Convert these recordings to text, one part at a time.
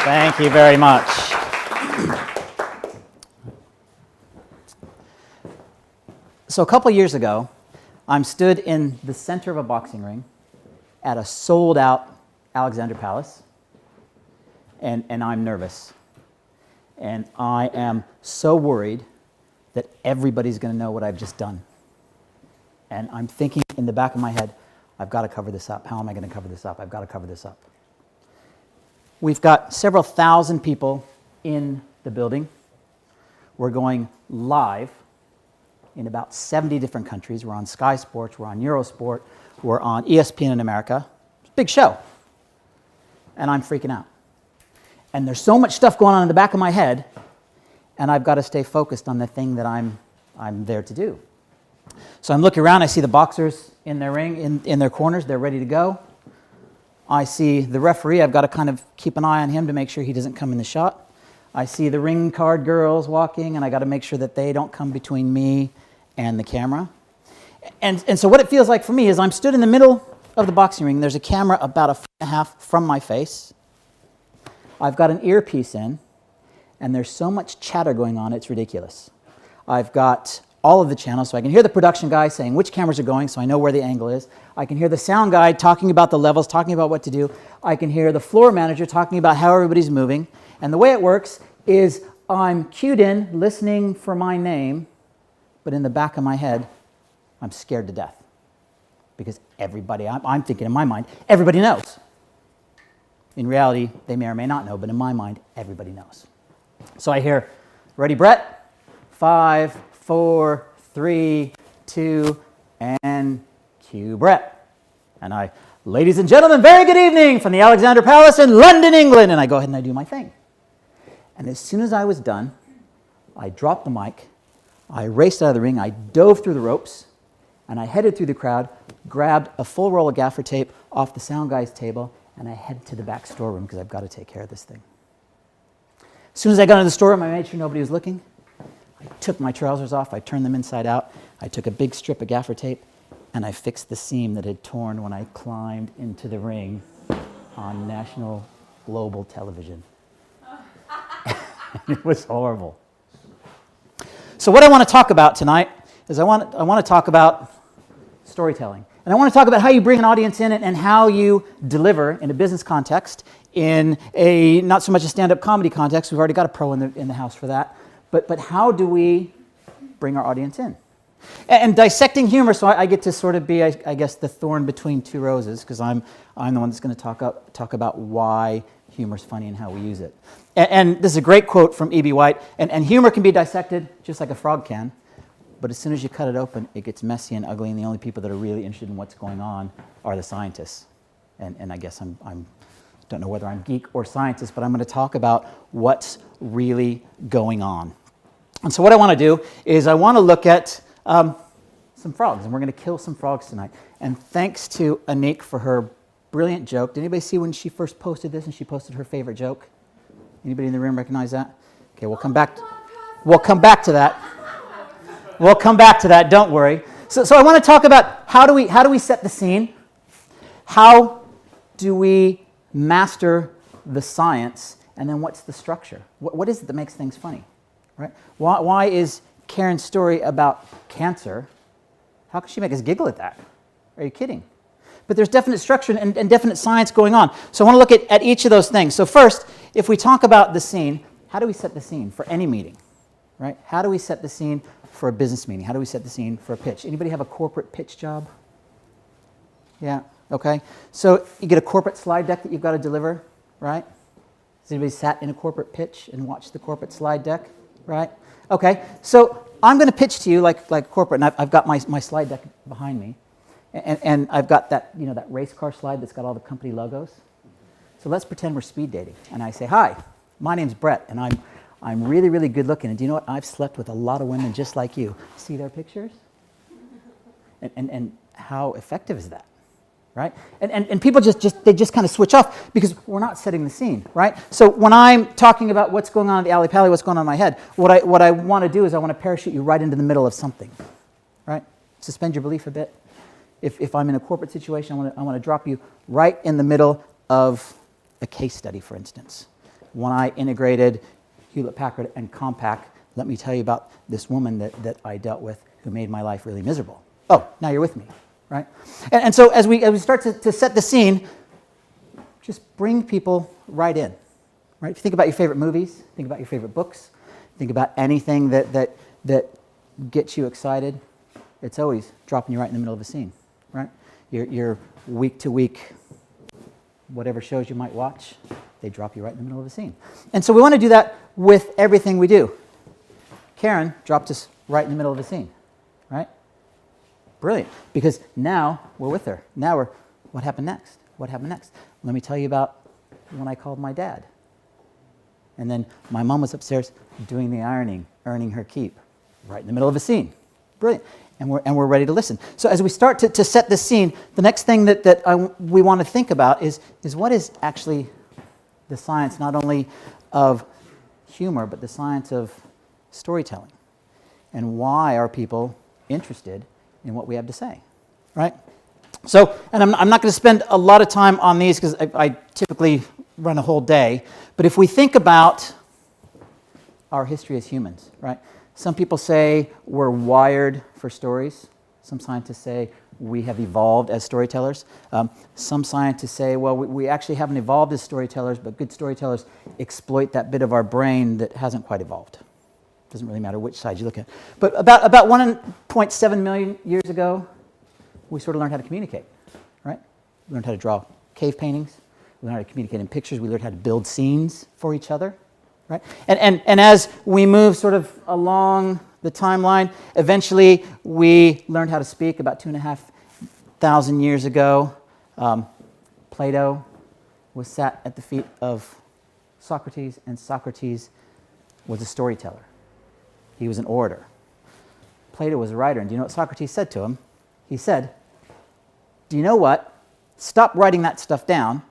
Thank you very much. So a couple years ago, I'm stood in the center of a boxing ring at a sold-out Alexander Palace, and I'm nervous. And I am so worried that everybody's going to know what I've just done. And I'm thinking in the back of my head, I've got to cover this up. How am I going to cover this up? I've got to cover this up. We've got several thousand people in the building. We're going live in about 70 different countries. We're on Sky Sports, we're on Eurosport, we're on ESPN in America. It's a big show. And I'm freaking out. And there's so much stuff going on in the back of my head, and I've got to stay focused on the thing that I'm there to do. So I'm looking around, I see the boxers in their ring, in their corners, they're ready to go. I see the referee, I've got to kind of keep an eye on him to make sure he doesn't come in the shot. I see the ring card girls walking, and I got to make sure that they don't come between me and the camera. And so what it feels like for me is I'm stood in the middle of the boxing ring, there's a camera about 1.5 feet from my face. I've got an earpiece in, and there's so much chatter going on, it's ridiculous. I've got all of the channels, so I can hear the production guy saying which cameras are going, so I know where the angle is. I can hear the sound guy talking about the levels, talking about what to do. I can hear the floor manager talking about how everybody's moving. And the way it works is I'm cued in, listening for my name, but in the back of my head, I'm scared to death. Because everybody, I'm thinking in my mind, everybody knows. In reality, they may or may not know, but in my mind, everybody knows. So I hear, ready, Bret? 5, 4, 3, 2, and cue Bret. And I, ladies and gentlemen, very good evening from the Alexander Palace in London, England. And I go ahead and I do my thing. And as soon as I was done, I dropped the mic, I raced out of the ring, I dove through the ropes, and I headed through the crowd, grabbed a full roll of gaffer tape off the sound guy's table, and I headed to the back storeroom because I've got to take care of this thing. As soon as I got into the storeroom, I made sure nobody was looking. I took my trousers off, I turned them inside out, I took a big strip of gaffer tape, and I fixed the seam that had torn when I climbed into the ring on national global television. It was horrible. So what I want to talk about tonight is I want to talk about storytelling. And I want to talk about how you bring an audience in and how you deliver in a business context, in a not so much a stand-up comedy context. We've already got a pro in the house for that. But how do we bring our audience in? And dissecting humor, so I get to sort of be, I guess, the thorn between two roses, because I'm the one that's going to talk about why humor's funny and how we use it. And this is a great quote from E.B. White. And humor can be dissected just like a frog can, but as soon as you cut it open, it gets messy and ugly, and the only people that are really interested in what's going on are the scientists. And I guess I'm don't know whether I'm geek or scientist, but I'm going to talk about what's really going on. And so what I want to do is I want to look at some frogs, and we're going to kill some frogs tonight. And thanks to Anik for her brilliant joke. Did anybody see when she first posted this and she posted her favorite joke? Anybody in the room recognize that? Okay, we'll come back to that. We'll come back to that, don't worry. So I want to talk about how do we set the scene? How do we master the science? And then what's the structure? What is it that makes things funny? Right? Why is Karen's story about cancer, how can she make us giggle at that? Are you kidding? But there's definite structure and definite science going on. So I want to look at each of those things. So first, if we talk about the scene, how do we set the scene for any meeting? Right? How do we set the scene for a business meeting? How do we set the scene for a pitch? Anybody have a corporate pitch job? Yeah, okay. So you get a corporate slide deck that you've got to deliver, right? Has anybody sat in a corporate pitch and watched the corporate slide deck? Right? Okay, so I'm going to pitch to you like corporate, and I've got my slide deck behind me, and I've got that that race car slide that's got all the company logos. So let's pretend we're speed dating, and I say, "Hi, my name's Bret, and I'm really, really good looking, and do you know what? I've slept with a lot of women just like you. See their pictures? And how effective is that? Right? And people just kind of switch off because we're not setting the scene, right? So when I'm talking about what's going on in the alley pally, what's going on in my head, what I want to do is I want to parachute you right into the middle of something, right? Suspend your belief a bit. If I'm in a corporate situation, I want to drop you right in the middle of a case study, for instance. when I integrated Hewlett-Packard and Compaq, let me tell you about this woman that I dealt with who made my life really miserable. Oh, now you're with me, right? And so as we start to set the scene, just bring people right in, right? Think about your favorite movies, think about your favorite books, think about anything that gets you excited. It's always dropping you right in the middle of a scene, right? Your week to week, whatever shows you might watch, they drop you right in the middle of a scene. And so we want to do that with everything we do. Karen dropped us right in the middle of a scene, right? Brilliant, because now we're with her. Now what happened next? What happened next? Let me tell you about when I called my dad. And then my mom was upstairs doing the ironing, earning her keep, right in the middle of a scene. Brilliant. And we're ready to listen. So as we start to set the scene, the next thing we want to think about is what is actually the science, not only of humor, but the science of storytelling. And why are people interested in what we have to say, right? So, and I'm not going to spend a lot of time on these because I typically run a whole day, but if we think about our history as humans, right? Some people say we're wired for stories. Some scientists say we have evolved as storytellers. Some scientists say, well, we actually haven't evolved as storytellers, but good storytellers exploit that bit of our brain that hasn't quite evolved. Doesn't really matter which side you look at. But about 1.7 million years ago, we sort of learned how to communicate, right? We learned how to draw cave paintings. We learned how to communicate in pictures. We learned how to build scenes for each other, right? And as we move sort of along the timeline, eventually we learned how to speak about 2,500 years ago. Plato was sat at the feet of Socrates, and Socrates was a storyteller. He was an orator. Plato was a writer, and do you know what Socrates said to him? He said, do you know what? Stop writing that stuff down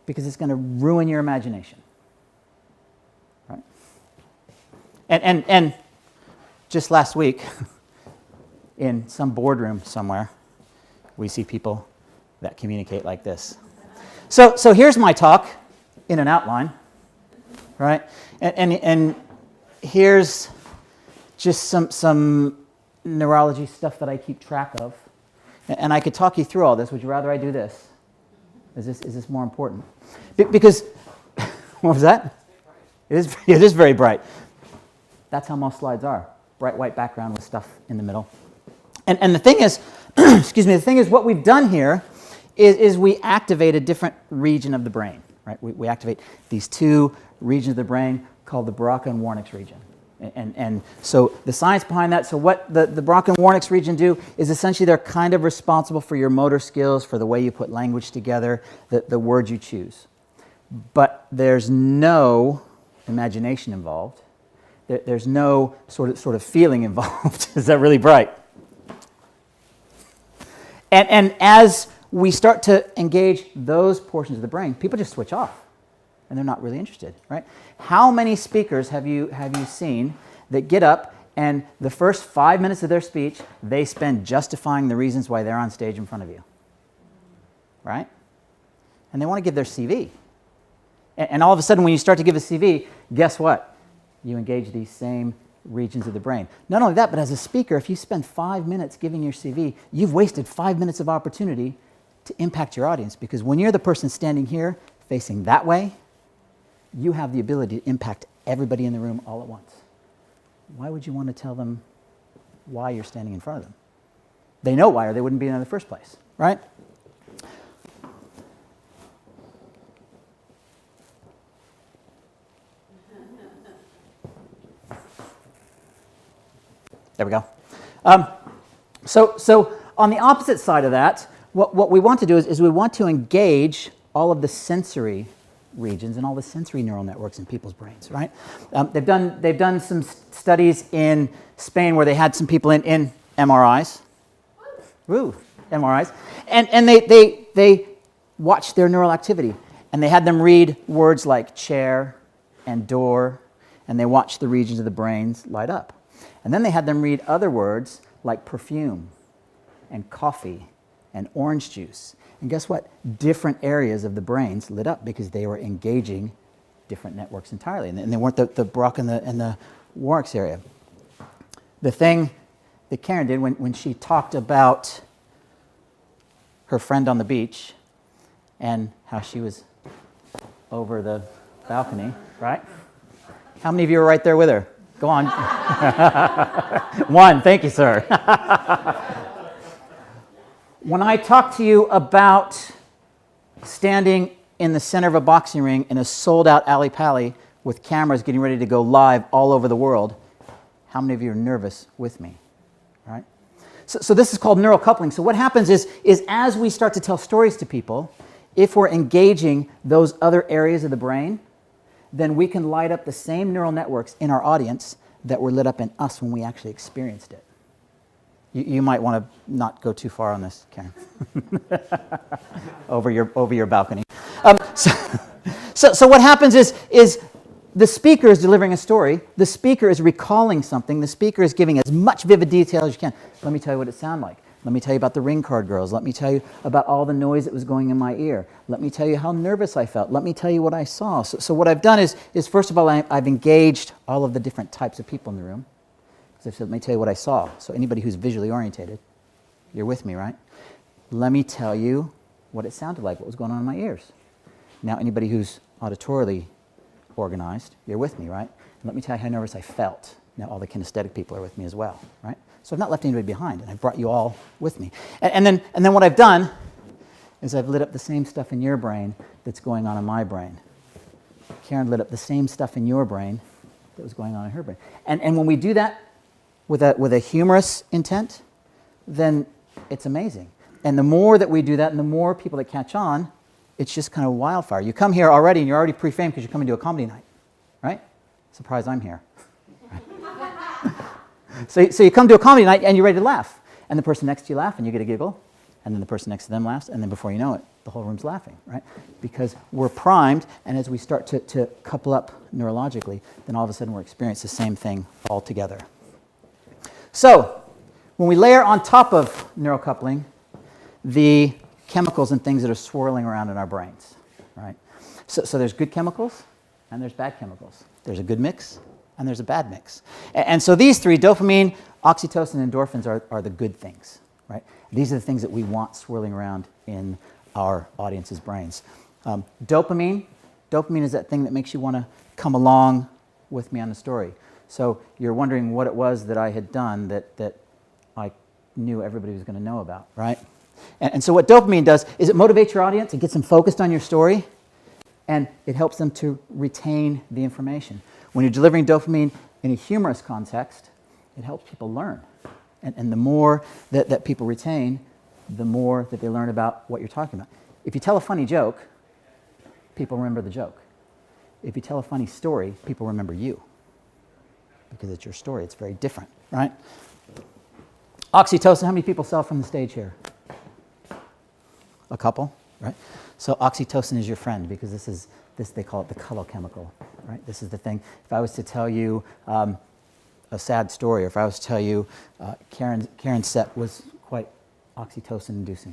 because it's going to ruin your imagination. Right? And just last week, in some boardroom somewhere, we see people that communicate like this. So here's my talk in an outline, right? And here's just some neurology stuff that I keep track of. And I could talk you through all this. Would you rather I do this? Is this more important? Because, what was that? It is very bright. That's how most slides are. Bright white background with stuff in the middle. And the thing is, the thing is what we've done here is we activate a different region of the brain, right? We activate these two regions of the brain called the Broca and Warnix region. And so the science behind that, so what the Broca and Warnix region do is essentially they're kind of responsible for your motor skills, for the way you put language together, the words you choose. But there's no imagination involved. There's no sort of feeling involved. Is that really bright? And as we start to engage those portions of the brain, people just switch off. And they're not really interested, right? How many speakers have you seen that get up and the first 5 minutes of their speech, they spend justifying the reasons why they're on stage in front of you, right? And they want to give their CV. And all of a sudden, when you start to give a CV, guess what? You engage these same regions of the brain. Not only that, but as a speaker, if you spend 5 minutes giving your CV, you've wasted 5 minutes of opportunity to impact your audience. Because when you're the person standing here facing that way, you have the ability to impact everybody in the room all at once. Why would you want to tell them why you're standing in front of them? They know why, or they wouldn't be there in the first place, right? There we go. So on the opposite side of that, what we want to do is we want to engage all of the sensory regions and all the sensory neural networks in people's brains, right? They've done some studies in Spain where they had some people in MRIs. Woo, MRIs. And they watched their neural activity. And they had them read words like chair and door, and they watched the regions of the brains light up. And then they had them read other words like perfume and coffee and orange juice. And guess what? Different areas of the brains lit up because they were engaging different networks entirely, and they weren't the Brock and the Warwick's area. The thing that Karen did when she talked about her friend on the beach and how she was over the balcony, right? How many of you were right there with her? Go on. One, thank you, sir. When I talk to you about standing in the center of a boxing ring in a sold-out alley-pally with cameras getting ready to go live all over the world, how many of you are nervous with me, right? So this is called neural coupling. So what happens is as we start to tell stories to people, if we're engaging those other areas of the brain, then we can light up the same neural networks in our audience that were lit up in us when we actually experienced it. You might want to not go too far on this, Karen. over your balcony. So what happens is the speaker is delivering a story. The speaker is recalling something. The speaker is giving as much vivid detail as you can. Let me tell you what it sounded like. Let me tell you about the ring card girls. Let me tell you about all the noise that was going in my ear. Let me tell you how nervous I felt. Let me tell you what I saw. So what I've done is first of all, I've engaged all of the different types of people in the room. So I said, let me tell you what I saw. So anybody who's visually orientated, you're with me, right? Let me tell you what it sounded like, what was going on in my ears. Now anybody who's auditorily organized, you're with me, right? And let me tell you how nervous I felt. Now all the kinesthetic people are with me as well, right? So I've not left anybody behind, and I've brought you all with me. And then what I've done is I've lit up the same stuff in your brain that's going on in my brain. Karen lit up the same stuff in your brain that was going on in her brain. And when we do that with a humorous intent, then it's amazing. And the more that we do that and the more people that catch on, it's just kind of wildfire. You come here already and you're already pre-framed because you're coming to a comedy night, right? Surprise, I'm here. So you come to a comedy night and you're ready to laugh. And the person next to you laughs and you get a giggle. And then the person next to them laughs. And then before you know it, the whole room's laughing, right? Because we're primed, and as we start to couple up neurologically, then all of a sudden we're experiencing the same thing all together. So when we layer on top of neural coupling the chemicals and things that are swirling around in our brains, right? So there's good chemicals and there's bad chemicals. There's a good mix and there's a bad mix. And so these three, dopamine, oxytocin, and endorphins are the good things, right? These are the things that we want swirling around in our audience's brains. Dopamine is that thing that makes you want to come along with me on the story. So you're wondering what it was that I had done that I knew everybody was going to know about, right? And so what dopamine does is it motivates your audience, it gets them focused on your story, and it helps them to retain the information. When you're delivering dopamine in a humorous context, it helps people learn. And the more that people retain, the more that they learn about what you're talking about. If you tell a funny joke, people remember the joke. If you tell a funny story, people remember you. Because it's your story. It's very different, right? Oxytocin, how many people saw from the stage here? A couple, right? So oxytocin is your friend because this they call it the color chemical, right? This is the thing. If I was to tell you a sad story, or if I was to tell you Karen's set was quite oxytocin-inducing,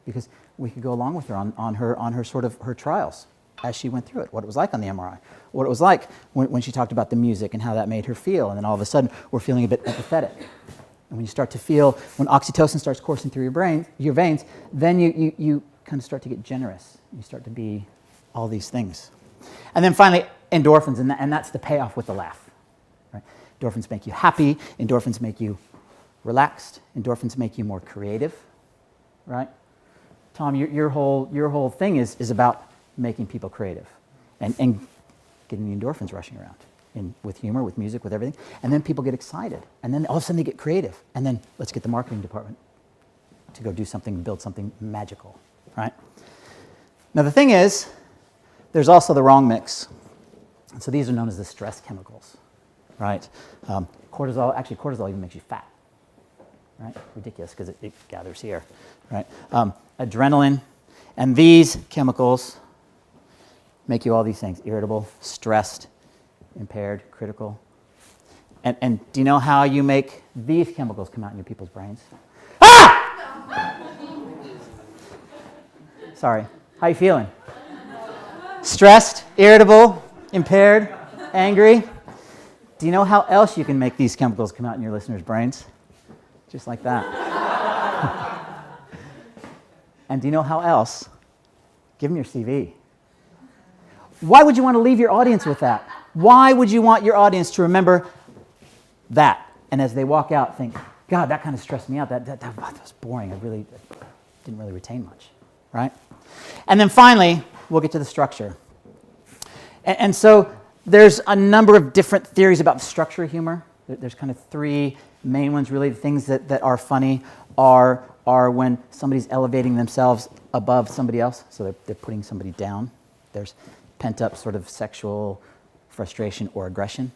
because we could go along with her on her sort of her trials as she went through it, what it was like on the MRI, what it was like when she talked about the music and how that made her feel, and then all of a sudden we're feeling a bit empathetic. And when you start to feel, when oxytocin starts coursing through your veins, then you kind of start to get generous. You start to be all these things. And then finally, endorphins, and that's the payoff with the laugh. Right? Endorphins make you happy. Endorphins make you relaxed. Endorphins make you more creative. Right? Tom, your whole thing is about making people creative and getting the endorphins rushing around. With humor, with music, with everything. And then people get excited. And then all of a sudden they get creative. And then let's get the marketing department to go do something, build something magical, right? Now the thing is, there's also the wrong mix. And so these are known as the stress chemicals, right? Cortisol even makes you fat, right? Ridiculous because it gathers here, right? Adrenaline. And these chemicals make you all these things: irritable, stressed, impaired, critical. And do you know how you make these chemicals come out in your people's brains? Ah! Sorry. How you feeling? Stressed, irritable, impaired, angry. Do you know how else you can make these chemicals come out in your listeners' brains? Just like that. And do you know how else? Give them your CV. Why would you want to leave your audience with that? Why would you want your audience to remember that? And as they walk out, think, God, that kind of stressed me out. That was boring. I didn't really retain much, right? And then finally, we'll get to the structure. And so there's a number of different theories about the structure of humor. There's kind of three main ones, really. The things that are funny are when somebody's elevating themselves above somebody else, so they're putting somebody down. There's pent-up sort of sexual frustration or aggression.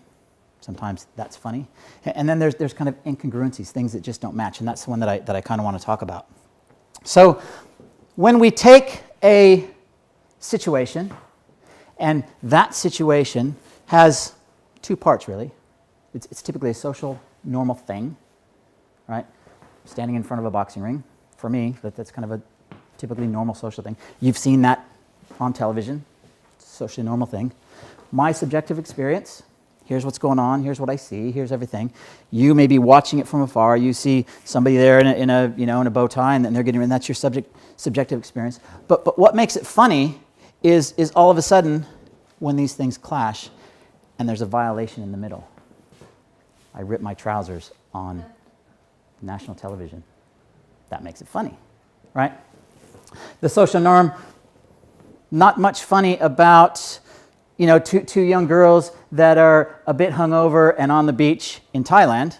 Sometimes that's funny. And then there's kind of incongruencies, things that just don't match, and that's the one that I kind of want to talk about. So when we take a situation, and that situation has two parts, really. It's typically a social, normal thing, right? Standing in front of a boxing ring. For me, that's kind of a typically normal social thing. You've seen that on television. Socially normal thing. My subjective experience, here's what's going on, here's what I see, here's everything. You may be watching it from afar, you see somebody there in a bow tie, and that's your subjective experience. But what makes it funny is all of a sudden when these things clash and there's a violation in the middle. I rip my trousers on national television. That makes it funny, right? The social norm, not much funny about, two young girls that are a bit hungover and on the beach in Thailand,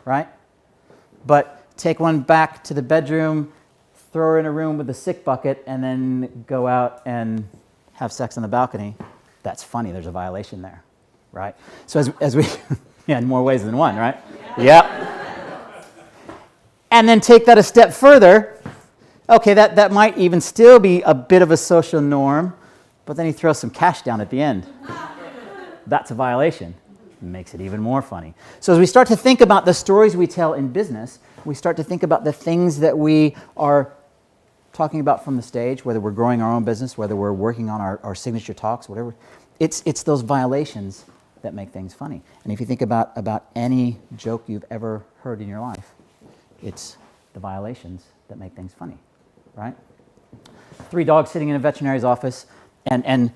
right? But take one back to the bedroom, throw her in a room with a sick bucket, and then go out and have sex on the balcony. That's funny. There's a violation there, right? So as we, in more ways than one, right? Yeah. And then take that a step further. Okay, that might even still be a bit of a social norm, but then he throws some cash down at the end. That's a violation. It makes it even more funny. So as we start to think about the stories we tell in business, we start to think about the things that we are talking about from the stage, whether we're growing our own business, whether we're working on our signature talks, whatever. It's those violations that make things funny. And if you think about any joke you've ever heard in your life, it's the violations that make things funny, right? 3 dogs sitting in a veterinary's office, and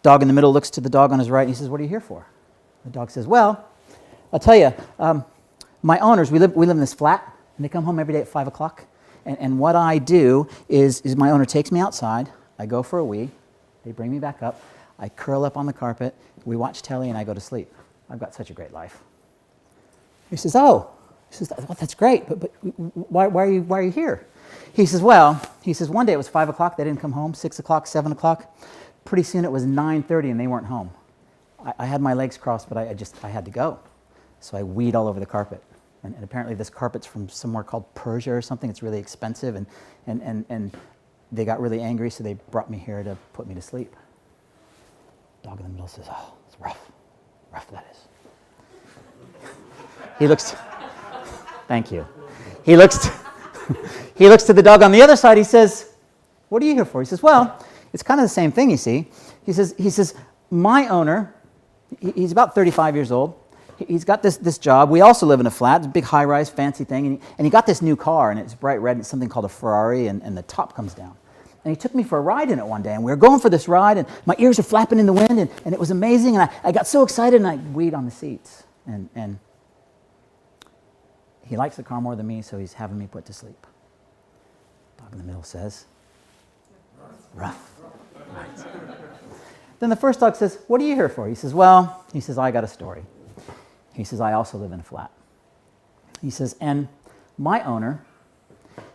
dog in the middle looks to the dog on his right, and he says, "What are you here for?" The dog says, "Well, I'll tell you, my owners, we live in this flat, and they come home every day at 5 o'clock, and what I do is my owner takes me outside, I go for a wee, they bring me back up, I curl up on the carpet, we watch telly, and I go to sleep. I've got such a great life." He says, "Oh." He says, "Well, that's great, but why are you here?" He says, one day it was 5 o'clock, they didn't come home, 6 o'clock, 7 o'clock. Pretty soon it was 9:30 and they weren't home. I had my legs crossed, but I had to go. So I weed all over the carpet. And apparently this carpet's from somewhere called Persia or something. It's really expensive, and they got really angry, so they brought me here to put me to sleep. Dog in the middle says, "Oh, it's rough that is." He looks... Thank you. He looks to the dog on the other side. He says, "What are you here for?" He says, "Well, it's kind of the same thing, you see." He says, "My owner, he's about 35 years old. He's got this job. We also live in a flat, it's a big high-rise, fancy thing. And he got this new car, and it's bright red, and it's something called a Ferrari, and the top comes down. And he took me for a ride in it one day, and we were going for this ride, and my ears are flapping in the wind, and it was amazing, and I got so excited, and I weed on the seats. And he likes the car more than me, so he's having me put to sleep." Dog in the middle says, "Rough." Right. Then the first dog says, "What are you here for?" He says, "I got a story." He says, "I also live in a flat." He says, "And my owner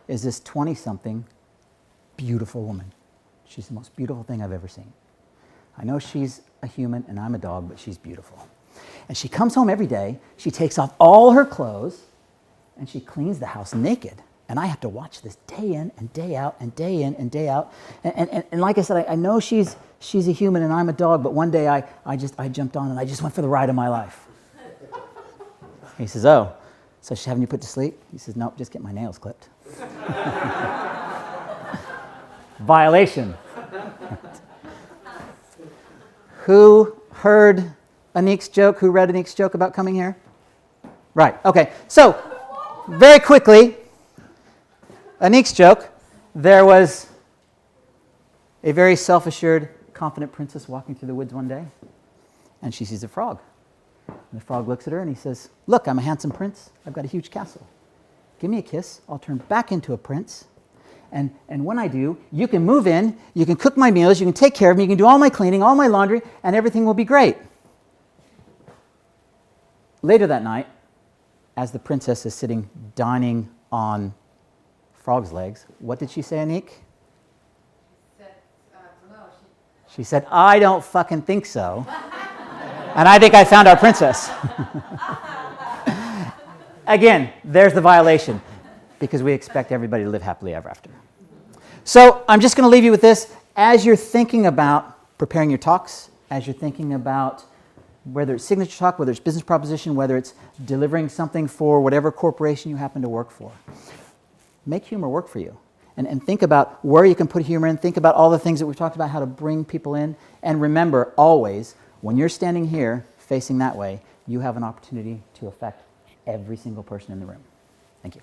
is this 20-something beautiful woman. She's the most beautiful thing I've ever seen. I know she's a human and I'm a dog, but she's beautiful. And she comes home every day, she takes off all her clothes, and she cleans the house naked. And I have to watch this day in and day out and day in and day out. And like I said, I know she's a human and I'm a dog, but one day I jumped on and I just went for the ride of my life." He says, "Oh, so she's having you put to sleep?" He says, "Nope, just get my nails clipped." Violation. Who heard Anik's joke? Who read Anik's joke about coming here? Right, okay. So, very quickly, Anik's joke, there was a very self-assured, confident princess walking through the woods one day, and she sees a frog. And the frog looks at her and he says, look, I'm a handsome prince. I've got a huge castle. Give me a kiss. I'll turn back into a prince. And when I do, you can move in, you can cook my meals, you can take care of me, you can do all my cleaning, all my laundry, and everything will be great. Later that night, as the princess is sitting dining on frog's legs, what did she say, Anik? She said, I don't fucking think so. And I think I found our princess. Again, there's the violation, because we expect everybody to live happily ever after. So I'm just going to leave you with this. As you're thinking about preparing your talks, as you're thinking about whether it's signature talk, whether it's business proposition, whether it's delivering something for whatever corporation you happen to work for, make humor work for you. And think about where you can put humor in. Think about all the things that we've talked about, how to bring people in. And remember, always, when you're standing here facing that way, you have an opportunity to affect every single person in the room. Thank you.